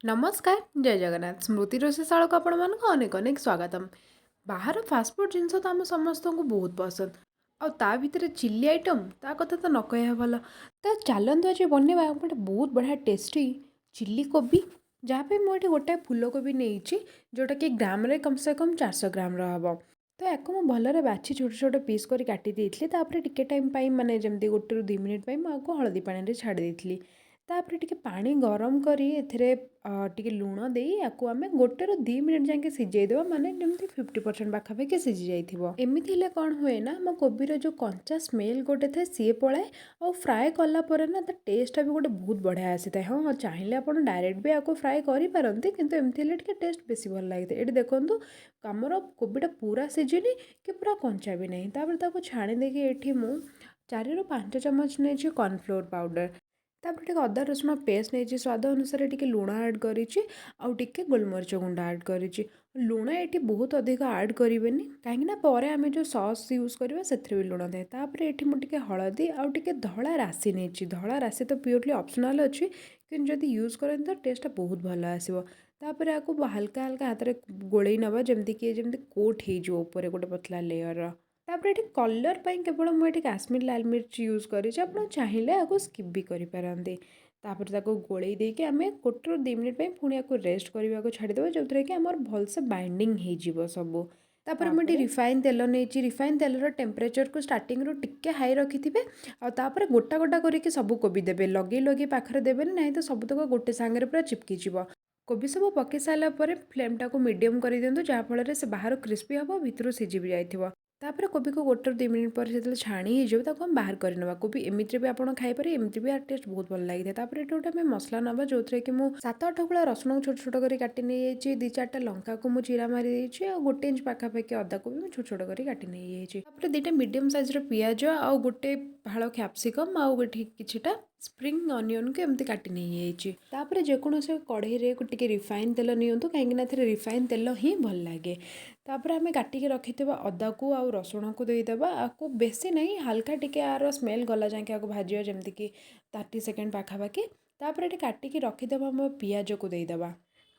नमस्कार जय जगन्नाथ स्मृति रोषेशाला आपण मानक अनेक अनेक स्वागतम। बाहर फास्टफुड जिनस तो आम समस्त को बहुत पसंद आ भितर चिल्ली आइटम ता कथा तो न कह भल। तो चलतु आज बनवा गोटे बहुत बढ़िया टेस्टी चिल्ली कोबी जहाँ मुझे गोटाए फूलकोबी नहीं जोटा कि ग्राम रे कम से कम 400 ग्राम हम। तो या भलरे बाछी छोट छोट पीस कर काटी टिके टाइम माने जमती 1 ରୁ 2 मिनिट मुझे हलदी पानी छाड़ी देती। तापर टिके पानी गरम करी एथिरे टिके लुण देई याकू आमे 1 ରୁ 2 मिनिट जाके सिझेदेवा माने जमती 50% पाखापाखि सिझी जाइथिबो। एमिति हेले कौन हुए ना मो कोबीर जो कंचा स्मेल गोटे थे सी पलाए और फ्राए कला परे ना ता टेस्ट भी गोटे बहुत बढ़िया आसी था। हाँ चाहिए आप डायरेक्ट भी आपको फ्राए करें किंतु एमती हेले टिके टेस्ट बेसी भल लगी ये देखो आमर कोबीटा पूरा सिझिनी कि पूरा कंचा भी नहीं। तापर ताको छाणी देकी एठी मु 4 ରୁ 5 चमच नहीं कॉर्नफ्लोर पाउडर तापर टिके अदा रसुण पेस्ट नहीं स्वाद अनुसार टिके लुण ऐड करिछि आउ टिके गोलमरीच गुंड ऐड करिछि। लुण ये बहुत अधिक ऐड करेंगे कहीं पर आम जो सॉस यूज करवा से भी लुण दे। तापर ये मुझे हलदी आउ टिके धला राशि नहीं धला राशि तो प्योरली ऑप्शनल अच्छी कि जदि यूज करें तो टेस्टा बहुत भल आसो। तापर आपको हल्का हल्का हाथ में गोल नवा जमती कि जमती कोट हो गोटे पतला लेयर। तापर ये कलर केवल मुझे काश्मीर लाल मिर्च यूज कर चाहिए आपको स्किप भी करें। तापर ताको गोलई देके आम 1 ରୁ 2 मिनिट पुणी आपको रेस्ट करने को छाड़देव जो थी कि आम भलसे बाइंडिंग हो सब। तापर मुझे रिफाइन तेल नहीं रिफाइन तेलर टेम्परेचर को स्टार्टिंग रू टिके हाई रखि थे और गोटा गोटा करके सब कोबी देवे लगे लगे पाखे देवे ना तो सबतक गोटे सांगे पूरा चिपकी कोबी सब पकई सारापर फ्लेमटा को मीडियम कर दिंतु जहाँफल से बाहर क्रिस्पी हम भितर सिझी भी जाइए। तापर कोबी को 1 ରୁ 2 मिनिट पर जो छाणी हो हम बाहर करने कोबी एमती भी आप खाईपारे एमती भी टेस्ट बहुत भल लगी था। तापर ये गोटे मसला नवा जो थे कि मुझे 7-8 गुला रसुण छोट छोट कर काटी नहीं 2-4टा लंका को मुझे चिरा मारी देती और 1 इंच पाखापाखि अदा को भी छोट छोट कर काटी नहीं 2टा मीडियम साइज पियाज आउ गोटे फाड़ कैप्सिकम आउ किछिटा स्प्रिंग अनियन को एमती काटी नहीं तापर जेकोसी कढ़ई रे रिफाइन तेल नियंतु कहीं रिफाइन तेल ही भल लगे। तापर आम काटिक रखि अदा को आउ रसुण को देदेबा आपको बेसी नहीं हल्का टिके यार स्मेल गला जाए आपको भाजी जमती कि 30 सेकेंड पाखापाखि। तापर ये काटिक रखिदेवा आम पियाज को देदेबा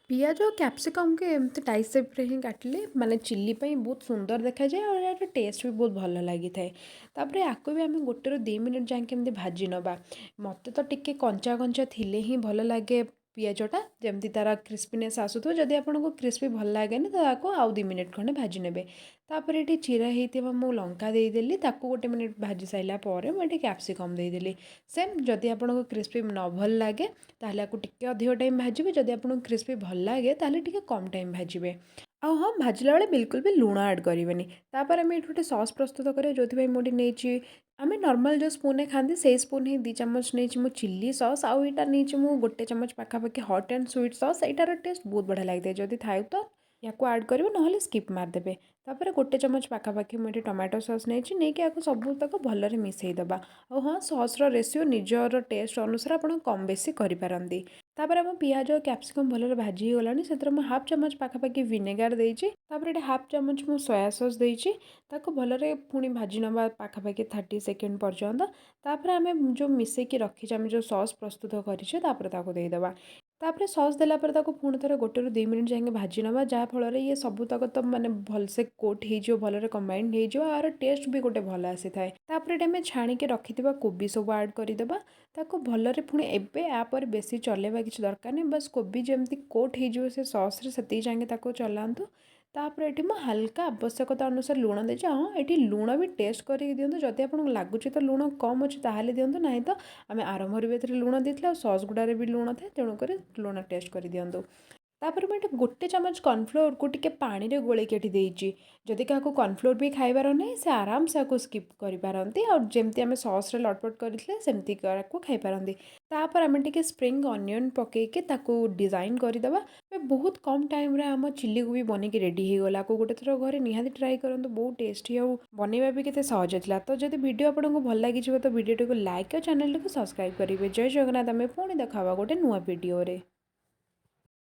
पियाज और कैप्सिकम के एमती टाइट सेप्रे ही काटिले माने चिल्ली बहुत सुंदर देखा जाए और यार टेस्ट भी बहुत भल लगी थाए। तापर आपको भी आम 1 ରୁ 2 मिनिट जाके एमती भाजी नवा मत तो टिके कंचा कंचा थिले ही भल लगे पियाजटा जमती तार क्रिस्पीनेस आसुथो जदि आपको क्रिस्पी भल लगे तो आपको आउ 2 मिनिट खंडे भाजी ने। तापर ये चिरा होता मु लंका देदेली 1 मिनिट भाजी सारापर मुझे कैप्सिकम देदेली सेम जदि आपको क्रिस्पी न भल लगे ताहले आपको टिके अधिक टाइम भाजबे जदि आपको क्रिस्पी भल लगे ताहले टिके कम टाइम भाजबे आउ हाँ भाजला बेले बिल्कुल भी लुण ऐड करेंगे। तापर आम ये गोटे सॉस प्रस्तुत करें जो मुझे नहीं आम नॉर्मल जो स्पून खाती से स्पून ही 2 चम्मच नहीं मु चिल्ली सॉस आउ यहाँ नहीं मु 1 चम्मच पाखापाखि हॉट एंड स्वीट सॉस यार टेस्ट बहुत बढ़िया लगी है जदि थाए तो या ऐड करेंगे ना स्किप मारदेवे। तापर 1 चम्मच पाखापाखि मुझे टमाटो सॉस नहीं आपको सबूतक भलरे मिसईदेवा और हाँ सॉस्र रेसीओ निजर टेस्ट अनुसार आप कम बेसी करें। तापर आम पियाज और कैप्सिकम भलरे भाजी गलानी से 1/2 चम्मच पाखापाखि विनेगार देती तापर ये 1/2 चम्मच मु सोया सॉस देती भलरे पुणी भाजी नवा पाखापाखि 30 सेकेंड पर्यंत। तापर आम जो मिसेकी रखी आम जो सॉस प्रस्तुत करदेवा तापर सॉस देलापर पुणी थे 1 ରୁ 2 मिनिट जाए भाजी नवा जहाँफल ये सबूतक तो माने भलसे कोट हो भलरे कंबाइंड हो यार टेस्ट भी गोटे भल आसी थाए। तापर ये आम छाणिक रखि कोबी सब ऐड करदेवा भलरे पुणी एबे यापर बेसी चलेबा किसी दरकार नहीं बस कोबी जमती कोट हो से सॉस से जाए चलातु। तापर ये हल्का आवश्यकता अनुसार लुण देचे हाँ ये लुण भी टेस्ट करके दिंतु जदि आपको लगुच तो लुण कम अच्छे ताहले दिंतु ना तो आम आरंभ भी लुण देते और सॉस गुड़ारे भी लुण थाए तेणुक लुण टेस्ट कर दिंतु। तापर मुझे 1 चम्मच कॉर्नफ्लोर को टिके पानी रे गोलेकी देती जदि क्या कॉर्नफ्लोर भी खाइबार नहीं से आराम से आपको स्किप करें और जमती आम सॉस रे लटपट करते सेमती को खाईपारती। तापर आम टिके स्प्रिंग अनियन पकईके डिजाइन करदेवा बहुत कम टाइम रे आम चिल्ली को भी बन के रेडी हो गला को गोटे थर घरे निहाती ट्राई करूँ बहुत टेस्टी और बनवा भी केते सहज था। तो जब वीडियो आपको भल लगी तो वीडियो को लाइक और चैनल को सब्सक्राइब करेंगे। जय जगन्नाथ आम पुणी देखा गोटे नुआ वीडियो रे।